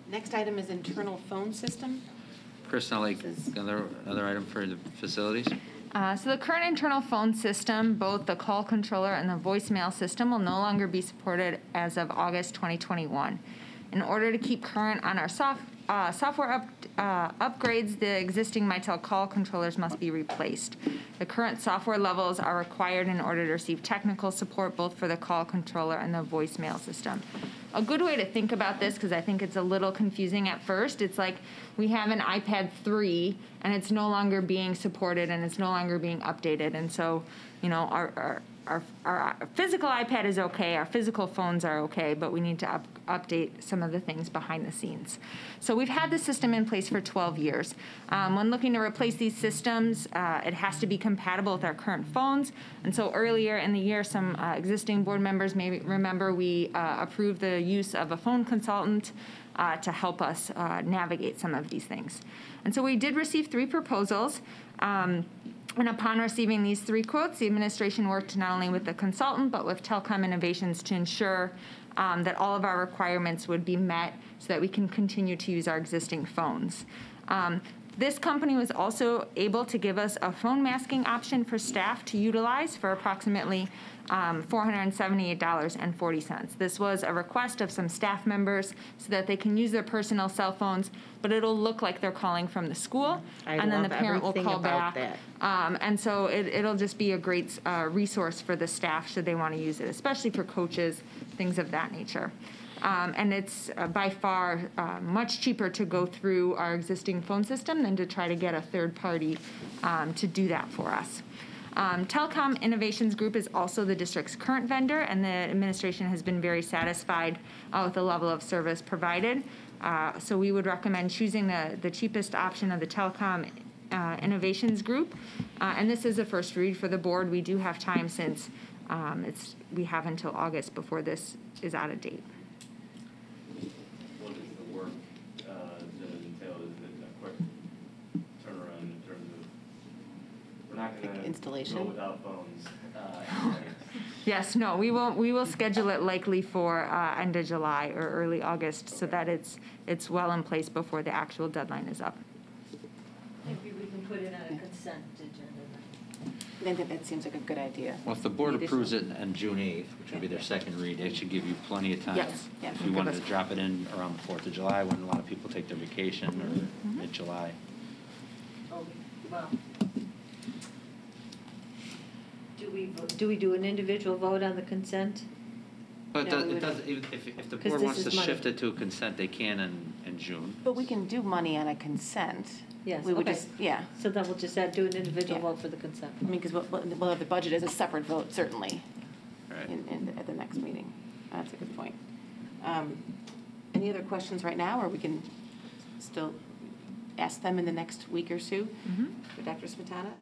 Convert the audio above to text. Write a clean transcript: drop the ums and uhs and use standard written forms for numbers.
Next item is internal phone system. Kristen, like another item for the facilities. So the current internal phone system, both the call controller and the voicemail system, will no longer be supported as of August 2021. In order to keep current on our software upgrades, the existing Mitel call controllers must be replaced. The current software levels are required in order to receive technical support both for the call controller and the voicemail system. A good way to think about this, because I think it's a little confusing at first, it's like we have an iPad 3 and it's no longer being supported and it's no longer being updated. And so, you know, our physical iPad is okay, our physical phones are okay, but we need to update some of the things behind the scenes. So we've had the system in place for 12 years. When looking to replace these systems, it has to be compatible with our current phones. And so earlier in the year, some existing board members may remember we approved the use of a phone consultant to help us navigate some of these things. And so we did receive 3 proposals. And upon receiving these 3 quotes, the administration worked not only with the consultant, but with Telecom Innovations to ensure that all of our requirements would be met so that we can continue to use our existing phones. This company was also able to give us a phone masking option for staff to utilize for approximately $478.40. This was a request of some staff members so that they can use their personal cell phones, but it'll look like they're calling from the school, and then the parent will call back. And so it'll just be a great resource for the staff should they want to use it, especially for coaches, things of that nature. And it's by far much cheaper to go through our existing phone system than to try to get a third party to do that for us. Telecom Innovations Group is also the district's current vendor, and the administration has been very satisfied with the level of service provided. So we would recommend choosing the cheapest option of the Telecom Innovations Group. And this is a first read for the board. We do have time since we have until August before this is out of date. What is the work that entails? Is it a quick turnaround in terms of we're not going to installation go without phones? Yes, no, we will schedule it likely for end of July or early August so that it's well in place before the actual deadline is up. Maybe we can put it on a consent agenda. I think that seems like a good idea. Well, if the board approves it on June 8th, which would be their second read, it should give you plenty of time. Yes. Yeah, if you wanted to drop it in around the 4th of July when a lot of people take their vacation or mid-July. Oh, well. Do we do an individual vote on the consent? But No, it does, if the 'cause board this wants to is money. shift it to a consent, they can in June. But we can do money on a consent. Yes, We would okay. just, yeah. So then we'll just do an individual Yeah. vote for the consent. I mean, because we'll have the budget as a separate vote, certainly, Right. at the next meeting. That's a good point. Any other questions right now, or we can still ask them in the next week or two? For Dr. Smetana?